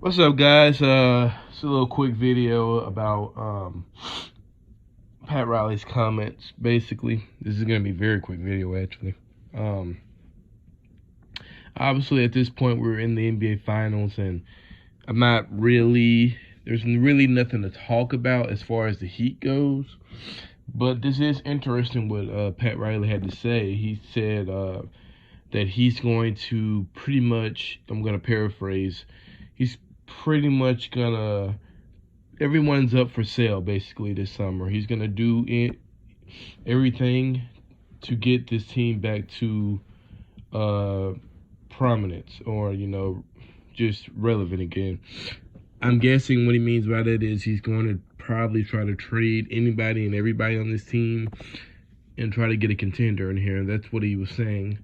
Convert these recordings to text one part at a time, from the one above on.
What's up, guys? It's a little quick video about Pat Riley's comments. Basically, this is gonna be a very quick video, actually. Um, Obviously, at this point, we're in the NBA Finals, and I'm not really. There's really nothing to talk about as far as the Heat goes. But this is interesting what Pat Riley had to say. He said that he's going to pretty much. I'm gonna paraphrase. He's pretty much gonna everyone's up for sale basically this summer. He's gonna do everything to get this team back to prominence, or just relevant again. I'm guessing what he means by that is he's going to probably try to trade anybody and everybody on this team and try to get a contender in here. That's what he was saying.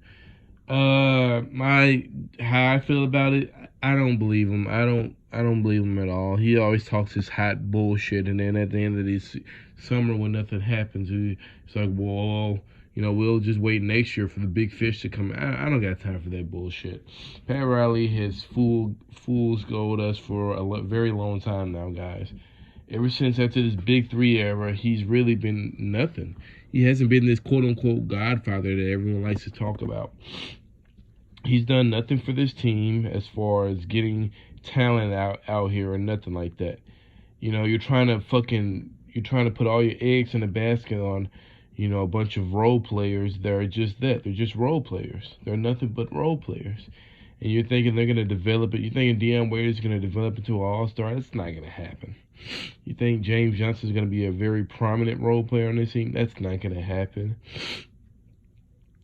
My how I feel about it, I don't believe him. I don't believe him at all. He always talks this hot bullshit, and then at the end of this summer, when nothing happens, it's like, well, we'll just wait next year for the big fish to come. I don't got time for that bullshit. Pat Riley has fool's gold us for a very long time now, guys. Ever since after this Big Three era, he's really been nothing. He hasn't been this quote-unquote godfather that everyone likes to talk about. He's done nothing for this team as far as getting talent out here or nothing like that. You're trying to put all your eggs in a basket on, a bunch of role players that are just that. They're just role players. They're nothing but role players. And you're thinking they're going to develop it. You're thinking Dion Waiters is going to develop into an all-star. That's not going to happen. You think James Johnson is going to be a very prominent role player on this team? That's not going to happen.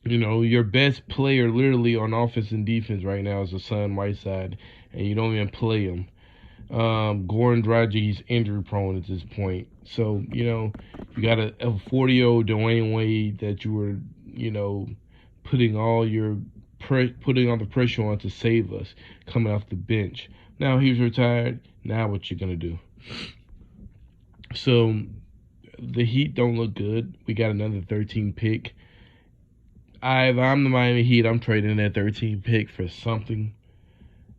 Your best player literally on offense and defense right now is Hassan Whiteside, and you don't even play him. Goran Dragic's injury prone at this point. So, you got a 40-year-old Dwayne Wade that you were, putting all the pressure on to save us coming off the bench. Now he's retired. Now what you going to do? So the Heat don't look good. We got another 13 pick. If I'm the Miami Heat, I'm trading that 13 pick for something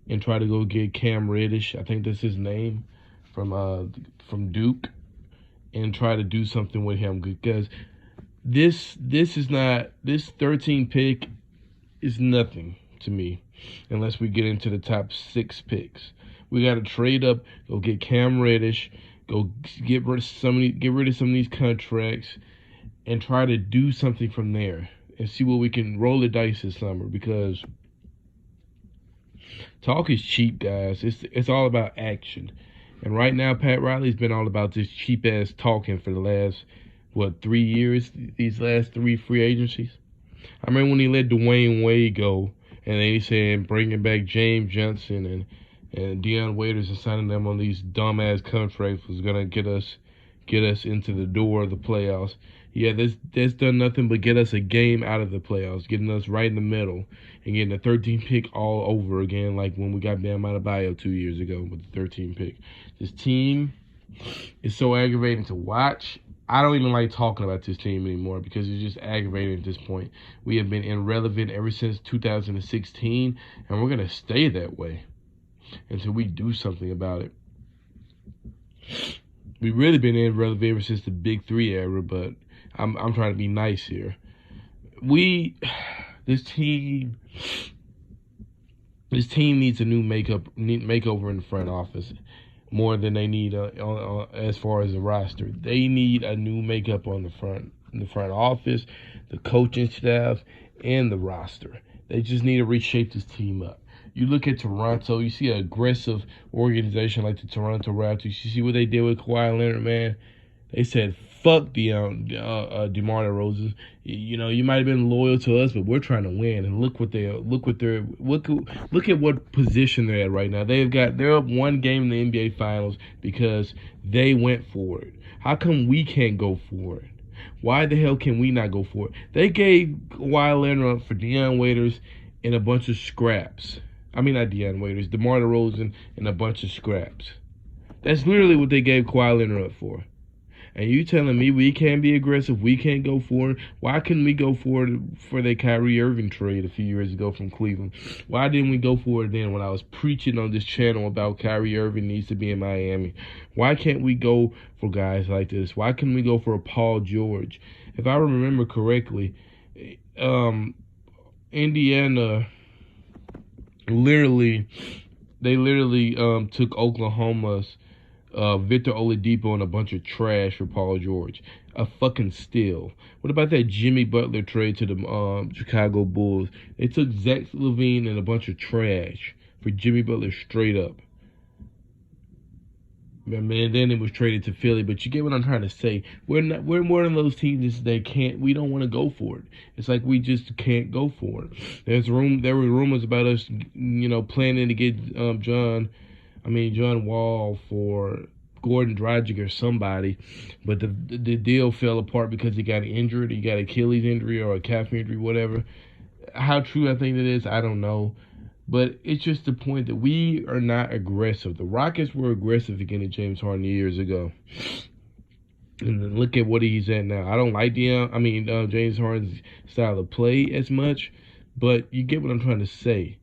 and try to go get Cam Reddish, I think that's his name, from Duke, and try to do something with him, because this 13 pick is nothing to me unless we get into the top 6 picks. We got to trade up, go get Cam Reddish, go get rid of some of these contracts, and try to do something from there and see what we can roll the dice this summer, because talk is cheap, guys. It's all about action. And right now, Pat Riley's been all about this cheap-ass talking for the last, 3 years, these last 3 free agencies. I remember when he let Dwayne Wade go, and they said bringing back James Johnson and Dion Waiters and signing them on these dumbass contracts was going to get us into the door of the playoffs. Yeah, that's done nothing but get us a game out of the playoffs, getting us right in the middle, and getting a 13 pick all over again, like when we got Bam Adebayo 2 years ago with the 13 pick. This team is so aggravating to watch. I don't even like talking about this team anymore because it's just aggravating at this point. We have been irrelevant ever since 2016, and we're going to stay that way until we do something about it. We've really been irrelevant ever since the Big Three era, but I'm trying to be nice here. This team needs a new makeover in the front office more than they need as far as the roster. They need a new makeup on the front office, the coaching staff, and the roster. They just need to reshape this team up. You look at Toronto, you see an aggressive organization like the Toronto Raptors. You see what they did with Kawhi Leonard, man. They said, fuck DeMar DeRozan. You might have been loyal to us, but we're trying to win. And look at what position they're at right now. They're up 1 game in the NBA Finals because they went for it. How come we can't go for it? Why the hell can we not go for it? They gave Kawhi Leonard up for Dion Waiters and a bunch of scraps. I mean, not Dion Waiters, DeMar DeRozan and a bunch of scraps. That's literally what they gave Kawhi Leonard up for. And you telling me we can't be aggressive, we can't go for it? Why couldn't we go for it for the Kyrie Irving trade a few years ago from Cleveland? Why didn't we go for it then when I was preaching on this channel about Kyrie Irving needs to be in Miami? Why can't we go for guys like this? Why couldn't we go for a Paul George? If I remember correctly, Indiana literally took Oklahoma's Victor Oladipo and a bunch of trash for Paul George. A fucking steal. What about that Jimmy Butler trade to the Chicago Bulls? They took Zach LaVine and a bunch of trash for Jimmy Butler straight up. Man, then it was traded to Philly, but you get what I'm trying to say. We're one of those teams that we don't want to go for it. It's like we just can't go for it. There were rumors about us, planning to get John Wall for Gordon Dragic or somebody, but the deal fell apart because he got injured. He got Achilles injury or a calf injury, whatever. How true I think that is, I don't know. But it's just the point that we are not aggressive. The Rockets were aggressive against James Harden years ago. And then look at what he's at now. I don't like James Harden's style of play as much, but you get what I'm trying to say.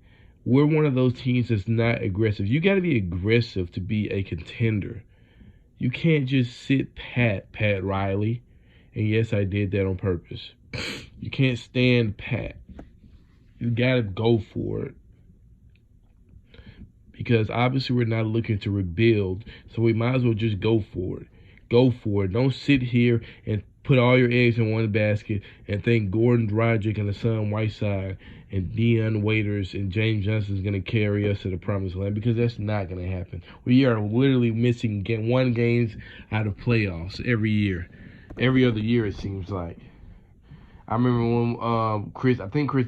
We're one of those teams that's not aggressive. You got to be aggressive to be a contender. You can't just sit pat Riley. And yes, I did that on purpose. You can't stand pat. You got to go for it. Because obviously we're not looking to rebuild, so we might as well just go for it. Go for it. Don't sit here and put all your eggs in one basket and think Gordon Dragic and Hassan Whiteside and Dion Waiters and James Johnson is going to carry us to the promised land, because that's not going to happen. We are literally missing one games out of playoffs every year. Every other year, it seems like. I remember when Chris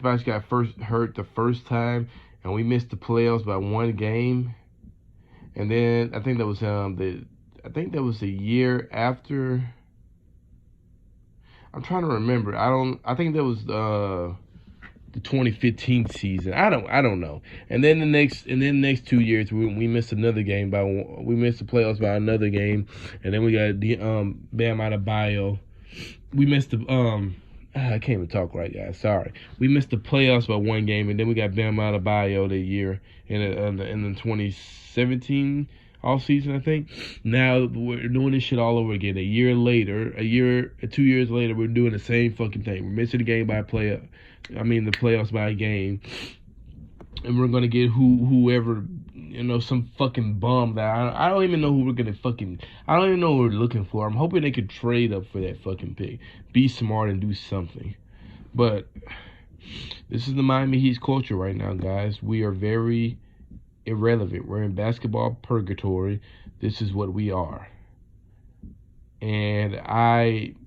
Bosh got hurt the first time, and we missed the playoffs by one game. And then I think that was the year after. I'm trying to remember. I think that was the 2015 season. I don't know. And then the next 2 years we missed another game we missed the playoffs by another game. And then we got the Bam Adebayo. We missed the I can't even talk right, guys. Sorry. We missed the playoffs by one game, and then we got Bam Adebayo that year in the 2017 off season, I think. Now we're doing this shit all over again. 2 years later, we're doing the same fucking thing. We're missing the game by the playoffs by a game, and we're gonna get whoever. Some fucking bum that I don't even know who we're gonna I don't even know what we're looking for. I'm hoping they could trade up for that fucking pick. Be smart and do something. But this is the Miami Heat's culture right now, guys. We are very irrelevant. We're in basketball purgatory. This is what we are. And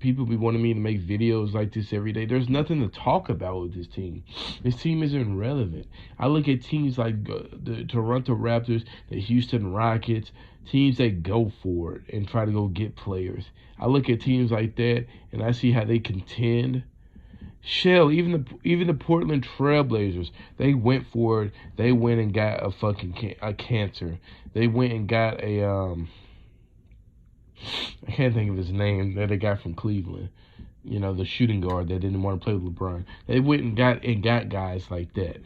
people be wanting me to make videos like this every day. There's nothing to talk about with this team. This team isn't relevant. I look at teams like the Toronto Raptors, the Houston Rockets, teams that go for it and try to go get players. I look at teams like that and I see how they contend. Shell, even the Portland Trailblazers, they went for it. They went and got a fucking cancer. They went and got I can't think of his name, that they got from Cleveland. The shooting guard that didn't want to play with LeBron. They went and got guys like that.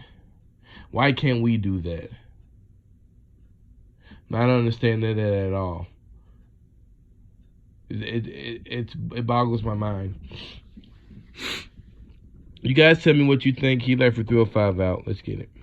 Why can't we do that? I don't understand that at all. It boggles my mind. You guys tell me what you think. He left for 305 out. Let's get it.